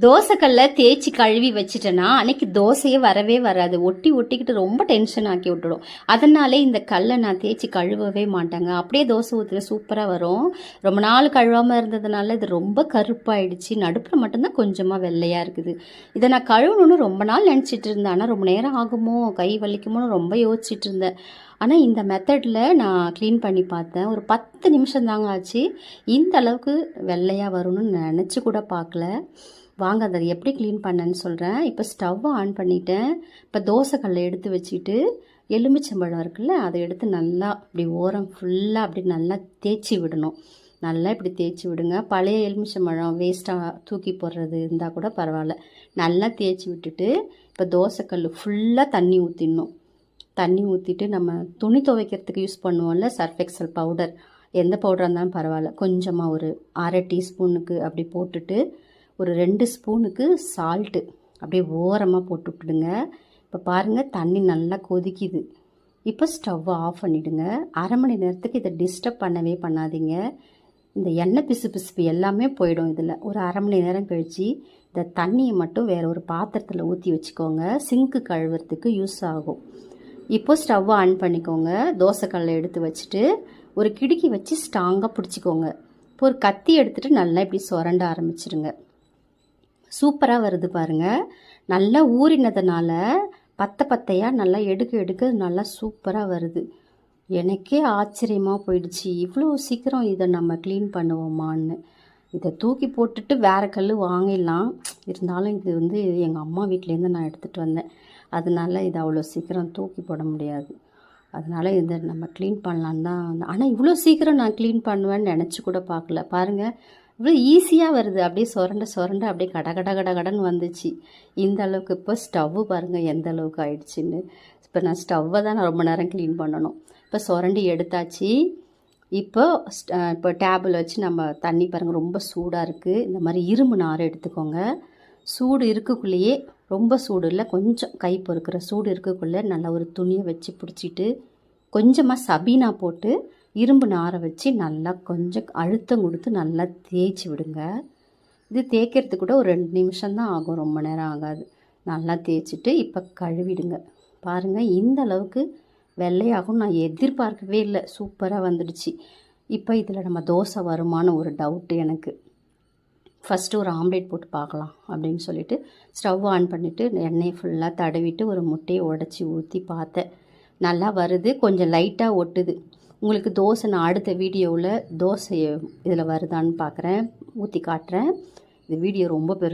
தோசைக்கல்ல தேய்ச்சி கழுவி வச்சுட்டேன்னா அன்னைக்கு தோசையே வரவே வராது. ஒட்டிக்கிட்டு ரொம்ப டென்ஷன் ஆக்கி விட்டுடும். அதனாலே இந்த கல்லை நான் தேய்ச்சி கழுவவே மாட்டேங்க. அப்படியே தோசை ஊற்றுல சூப்பராக வரும். ரொம்ப நாள் கழுவாமல் இருந்ததுனால இது ரொம்ப கருப்பாயிடுச்சு. நடுப்பில் மட்டும்தான் கொஞ்சமாக வெள்ளையாக இருக்குது. இதை நான் கழுவணுன்னு ரொம்ப நாள் நினச்சிட்டு இருந்தேன். ஆனால் ரொம்ப நேரம் ஆகுமோ, கை வலிக்குமோன்னு ரொம்ப யோசிச்சுட்டு இருந்தேன். ஆனால் இந்த மெத்தடில் நான் க்ளீன் பண்ணி பார்த்தேன். ஒரு 10 நிமிஷம் தாங்க ஆச்சு. இந்த அளவுக்கு வெள்ளையாக வரும்னு நினச்சி கூட பார்க்கல. வாங்க அதை எப்படி க்ளீன் பண்ணேன்னு சொல்கிறேன். இப்போ ஸ்டவ்வை ஆன் பண்ணிட்டேன். இப்போ தோசைக்கல்லை எடுத்து வச்சுட்டு எலுமிச்சம்பழம் இருக்குல்ல, அதை எடுத்து நல்லா அப்படி ஓரம் ஃபுல்லாக அப்படி நல்லா தேய்ச்சி விடணும். நல்லா இப்படி தேய்ச்சி விடுங்க. பழைய எலுமிச்சம்பழம் வேஸ்ட்டாக தூக்கி போடுறது இருந்தால் கூட பரவாயில்ல. நல்லா தேய்ச்சி விட்டுட்டு இப்போ தோசைக்கல் ஃபுல்லாக தண்ணி ஊற்றிடணும். தண்ணி ஊற்றிட்டு நம்ம துணி துவைக்கிறதுக்கு யூஸ் பண்ணுவோம்ல சர்ஃப் எக்ஸல் பவுடர், எந்த பவுடராக இருந்தாலும் பரவாயில்ல, கொஞ்சமாக ஒரு 1/2 டீஸ்பூனுக்கு அப்படி போட்டுட்டு ஒரு 2 ஸ்பூனுக்கு சால்ட்டு அப்படியே ஓரமாக போட்டு விட்டுடுங்க. இப்போ பாருங்கள் தண்ணி நல்லா கொதிக்குது. இப்போ ஸ்டவ்வை ஆஃப் பண்ணிவிடுங்க. 1/2 மணி நேரத்துக்கு இதை டிஸ்டர்ப் பண்ணவே பண்ணாதீங்க. இந்த எண்ணெய் பிசு எல்லாமே போயிடும் இதில். ஒரு 1/2 மணி நேரம் கழித்து இந்த தண்ணியை மட்டும் வேறு ஒரு பாத்திரத்தில் ஊற்றி வச்சுக்கோங்க. சிங்க்கு கழுவுறதுக்கு யூஸ் ஆகும். இப்போ ஸ்டவ்வை ஆன் பண்ணிக்கோங்க. தோசைக்கல்லை எடுத்து வச்சுட்டு ஒரு கிடுக்கி வச்சு ஸ்ட்ராங்காக பிடிச்சிக்கோங்க. இப்போ ஒரு கத்தி எடுத்துகிட்டு நல்லா இப்படி சுரண்ட ஆரம்பிச்சிருங்க. சூப்பராக வருது பாருங்கள். நல்லா ஊறினதுனால பத்தையாக நல்லா எடுக்க நல்லா சூப்பராக வருது. எனக்கே ஆச்சரியமாக போயிடுச்சு, இவ்வளோ சீக்கிரம் இதை நம்ம க்ளீன் பண்ணுவோமான்னு. இதை தூக்கி போட்டுட்டு வேறு கல் வாங்கிடலாம். இருந்தாலும் இது வந்து எங்கள் அம்மா வீட்டிலேருந்து நான் எடுத்துகிட்டு வந்தேன். அதனால இதை அவ்வளோ சீக்கிரம் தூக்கி போட முடியாது. அதனால் இதை நம்ம க்ளீன் பண்ணலான்னு தான். ஆனால் இவ்வளோ சீக்கிரம் நான் க்ளீன் பண்ணுவேன்னு நினச்சி கூட பார்க்கல. பாருங்கள் இவ்வளோ ஈஸியாக வருது. அப்படியே சுரண்ட அப்படியே கடன்னு வந்துச்சு. இந்த அளவுக்கு இப்போ ஸ்டவ்வு பாருங்கள் எந்த அளவுக்கு ஆயிடுச்சுன்னு. இப்போ நான் ஸ்டவ்வை தான் நான் ரொம்ப நேரம் க்ளீன் பண்ணணும். இப்போ சுரண்டி எடுத்தாச்சு. இப்போ டேபிள் வச்சு நம்ம தண்ணி பாருங்கள் ரொம்ப சூடாக இருக்குது. இந்த மாதிரி இரும்பு நார் எடுத்துக்கோங்க. சூடு இருக்குக்குள்ளேயே, ரொம்ப சூடு இல்லை, கொஞ்சம் கை பொறுக்கிற சூடு இருக்குக்குள்ளே நல்லா ஒரு துணியை வச்சு பிடிச்சிட்டு கொஞ்சமாக சபீனா போட்டு இரும்பு நாரை வச்சு நல்லா கொஞ்சம் அழுத்தம் கொடுத்து நல்லா தேய்ச்சி விடுங்க. இது தேய்க்கிறதுக்கு கூட ஒரு 2 நிமிஷம் தான் ஆகும், ரொம்ப நேரம் ஆகாது. நல்லா தேய்ச்சிட்டு இப்போ கழுவிடுங்க. பாருங்கள் இந்த அளவுக்கு வெள்ளையாகும் நான் எதிர்பார்க்கவே இல்லை. சூப்பராக வந்துடுச்சு. இப்போ இதில் நம்ம தோசை வருமானு ஒரு டவுட்டு எனக்கு. ஃபஸ்ட்டு ஒரு ஆம்லேட் போட்டு பார்க்கலாம் அப்படின்னு சொல்லிட்டு ஸ்டவ் ஆன் பண்ணிவிட்டு எண்ணெயை ஃபுல்லாக தடவிட்டு ஒரு முட்டையை உடச்சி ஊற்றி பார்த்தேன். நல்லா வருது, கொஞ்சம் லைட்டாக ஒட்டுது. உங்களுக்கு தோசை நான் அடுத்த வீடியோவில் தோசை இதில் வருதான்னு பார்க்குறேன், ஊற்றி காட்டுறேன். இந்த வீடியோ ரொம்ப பெருசு.